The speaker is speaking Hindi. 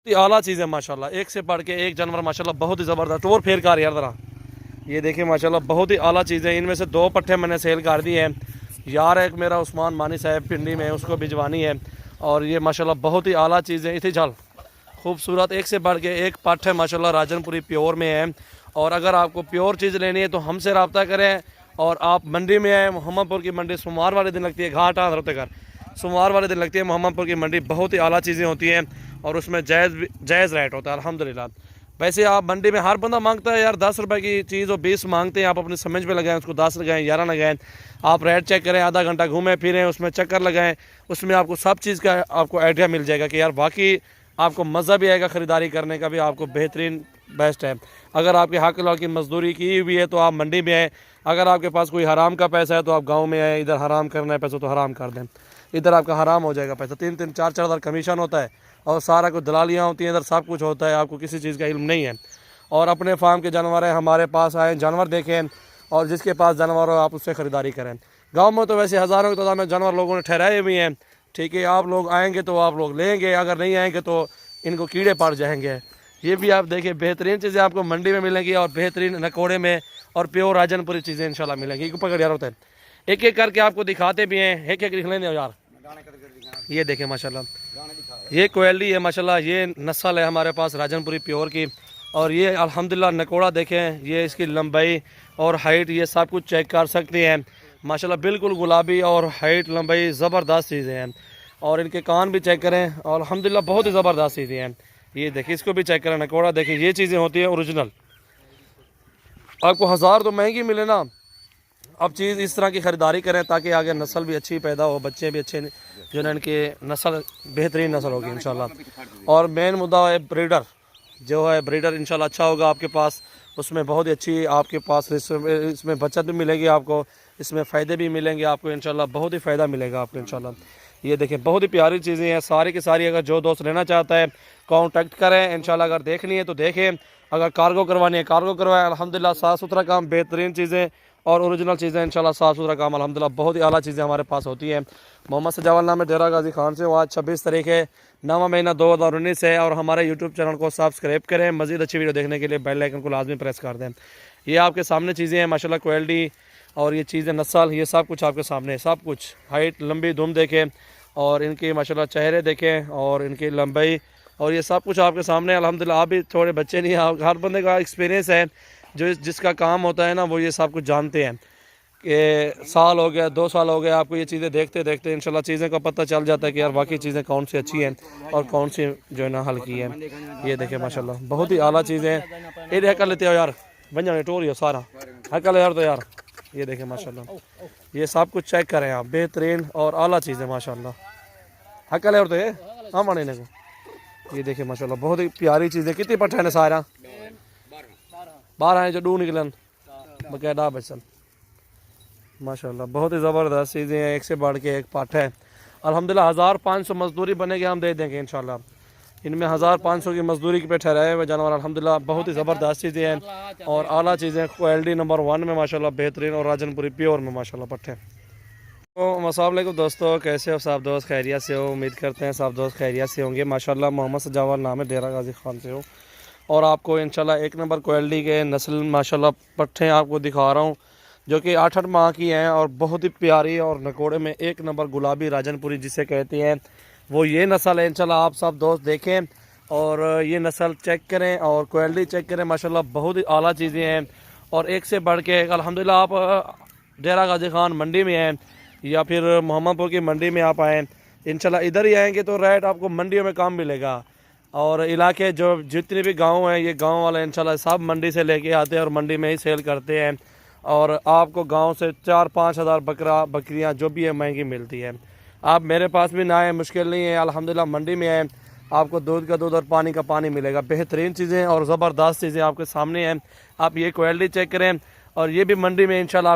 आला चीज़ है माशाल्लाह, एक से बढ़ के एक जानवर माशाल्लाह बहुत ही ज़बरदस्त। और फेर कार यार ज़रा, ये देखिए माशाल्लाह बहुत ही आला चीज़ है। इनमें से 2 पट्ठे मैंने सेल कर दिए हैं यार। एक मेरा उस्मान मानी साहब पिंडी में, उसको भिजवानी है। और ये माशाल्लाह बहुत ही आला चीज़ है। इतनी झल खूबसूरत, एक से बढ़ के एक पट्ठ है माशाल्लाह, राजनपुरी प्योर में है। और अगर आपको प्योर चीज़ लेनी है तो हमसे रब्ता करें। और आप मंडी में आए, मोहम्मदपुर की मंडी सोमवार वाले दिन लगती है, घाट आंध्र सोमवार वाले दिन लगती है मोहम्मदपुर की मंडी। बहुत ही आला चीज़ें होती हैं और उसमें जायज़ रेट होता है अल्हम्दुलिल्लाह। वैसे आप मंडी में हर बंदा मांगता है यार 10 रुपए की चीज़ और 20 मांगते हैं। आप अपनी समझ में लगाएं, उसको 10 लगाएं, 11 लगाएं। आप रेट चेक करें, आधा घंटा घूमें फिरें, उसमें चक्कर लगाएं, उसमें आपको सब चीज़ का आपको आइडिया मिल जाएगा कि यार वाकई आपको मज़ा भी आएगा, ख़रीदारी करने का भी आपको बेहतरीन बेस्ट है। अगर आपके हक लाल की मजदूरी की हुई है तो आप मंडी में आए। अगर आपके पास कोई हराम का पैसा है तो आप गाँव में आए। इधर हराम करना है पैसा तो हराम कर दें, इधर आपका हराम हो जाएगा पैसा। 3-3, 4-4 हज़ार कमीशन होता है और सारा कुछ दलालियाँ होती हैं, इधर सब कुछ होता है, आपको किसी चीज़ का इल्म नहीं है। और अपने फार्म के जानवर हैं, हमारे पास आएँ, जानवर देखें और जिसके पास जानवर हो आप उससे ख़रीदारी करें। गांव में तो वैसे हज़ारों की तादाद में जानवर लोगों ने ठहराए हुए हैं, ठीक है। आप लोग आएंगे तो आप लोग लेंगे, अगर नहीं आएंगे तो इनको कीड़े पड़ जाएंगे। ये भी आप देखिए बेहतरीन चीज़ें आपको मंडी में मिलेंगी और बेहतरीन नकोड़े में और प्योर राजनपुरी चीज़ें इंशाल्लाह मिलेंगी। पकड़ यार होता है, एक एक करके आपको दिखाते भी हैं, एक एक लिख लेंगे यार। ये देखें माशाल्लाह, ये क्वालिटी है माशाल्लाह, ये नस्ल है हमारे पास राजनपुरी प्योर की। और ये अल्हम्दुलिल्लाह नकोड़ा देखें, ये इसकी लंबाई और हाइट ये सब कुछ चेक कर सकते हैं माशाल्लाह। बिल्कुल गुलाबी और हाइट लंबाई ज़बरदस्त चीज़ें हैं। और इनके कान भी चेक करें और अल्हम्दुलिल्लाह बहुत ही ज़बरदस्त चीज़ें हैं। ये देखिए, इसको भी चेक करें, नकोड़ा देखिए, ये चीज़ें होती हैं ओरिजिनल। आपको 1000 तो महंगी मिले ना, अब चीज़ इस तरह की ख़रीदारी करें ताकि आगे नस्ल भी अच्छी पैदा हो, बच्चे भी अच्छे जो है इनके नस्ल बेहतरीन नस्ल होगी इंशाल्लाह। और मेन मुद्दा है ब्रीडर, जो है ब्रीडर इंशाल्लाह अच्छा होगा आपके पास, उसमें बहुत ही अच्छी आपके पास इसमें बचत भी मिलेगी आपको, इसमें फ़ायदे भी मिलेंगे आपको इंशाल्लाह, बहुत ही फ़ायदा मिलेगा आपको इंशाल्लाह। ये देखें बहुत ही प्यारी चीज़ें हैं सारी की सारी। अगर जो दोस्त लेना चाहता है कांटेक्ट करें इंशाल्लाह। अगर देखनी है तो देखें, अगर कार्गो करवानी है कार्गो करवाएं। अल्हम्दुलिल्लाह साफ़ सुथरा काम, बेहतरीन चीज़ें और ओरिजिनल चीज़ें इंशाल्लाह, साफ़ सुथरा काम अल्हम्दुलिल्लाह, बहुत ही आला चीज़ें हमारे पास होती हैं। मोहम्मद सजावल नाम है, डेरा गाजी खान से हूँ। आज 26 तारीख है, 9वां महीना 2019 है। और हमारे यूट्यूब चैनल को सब्सक्राइब करें। मज़ीद अच्छी वीडियो देखने के लिए बेल आइकन को लाजमी प्रेस कर दें। ये आपके सामने चीज़ें हैं माशाल्लाह, क्वालिटी और ये चीज़ें नस्ल, ये सब कुछ आपके सामने है, सब कुछ। हाइट लंबी दुम देखें और इनके माशाल्लाह चेहरे देखें और इनकी लंबाई और ये सब कुछ आपके सामने अल्हम्दुलिल्लाह। आप भी थोड़े बच्चे नहीं, आप हर बंदे का एक्सपीरियंस है, जो जिसका काम होता है ना वो ये सब कुछ जानते हैं कि साल हो गया 2 साल हो गए आपको ये चीज़ें देखते देखते इंशाल्लाह चीज़ें का पता चल जाता है कि यार वाकई चीज़ें कौन सी अच्छी हैं और कौन सी जो है ना हल्की है। ये देखें माशाल्लाह बहुत ही आला चीज़ें हैं। ये देख कर लेते हो यार, बन जाने टोर हो सारा हकल यार। तो यार ये देखें माशाल्लाह, ये सब कुछ चेक करें आप, बेहतरीन और आला चीज़ें माशाल्लाह। हकल यार तो ये हाँ माने को, ये देखें माशाल्लाह बहुत ही प्यारी चीज़ें। कितनी पट्ठे हैं सारा? 12 हैं जो 2 निकलन बकायदा बचन माशाल्लाह, बहुत ही ज़बरदस्त चीज़ें हैं, एक से बढ़ के एक पाठ है अल्हम्दुलिल्लाह। 1500 मजदूरी बनेगी, हम दे देंगे इंशाल्लाह। इनमें 1500 की मजदूरी पे ठहराए हुए जानवर अल्हम्दुलिल्लाह, बहुत ही ज़बरदस्त चीज़ें हैं और आला चीज़ें, क्वालिटी नंबर 1 में माशाल्लाह, बेहतरीन और राजनपुरी प्योर में माशाल्लाह पट्ठे। तो अस्सलाम वालेकुम दोस्तों, कैसे हो सब दोस्त? खैरियत से हो? उम्मीद करते हैं सब दोस्त खैरियत से होंगे माशाल्लाह। मोहम्मद सजावल नाम है, डेरा गाजी खान से हो और आपको इंशाल्लाह एक नंबर क्वालिटी के नस्ल माशाल्लाह पट्ठे आपको दिखा रहा हूँ जो कि 8-8 माह की हैं और बहुत ही प्यारी और नकोड़े में एक नंबर गुलाबी राजनपुरी जिसे कहते हैं वो ये नस्ल है इंशाल्लाह। आप सब दोस्त देखें और ये नस्ल चेक करें और क्वालिटी चेक करें माशाल्लाह, बहुत ही आला चीज़ें हैं और एक से बढ़ के अल्हम्दुलिल्लाह। आप डेरा गाजी खान मंडी में हैं या फिर मोहम्मदपुर की मंडी में आप आएँ इंशाल्लाह, इधर ही आएँगे तो रेट आपको मंडियों में कम मिलेगा। और इलाके जो जितने भी गांव हैं, ये गांव वाले इंशाल्लाह सब मंडी से लेके आते हैं और मंडी में ही सेल करते हैं और आपको गांव से 4-5 हज़ार बकरियां जो भी है महंगी मिलती है। आप मेरे पास भी ना आए, मुश्किल नहीं है अल्हम्दुलिल्लाह, मंडी में आए आपको दूध का दूध और पानी का पानी मिलेगा। बेहतरीन चीज़ें और ज़बरदस्त चीज़ें आपके सामने हैं, आप ये क्वालिटी चेक करें और ये भी मंडी में इंशाल्लाह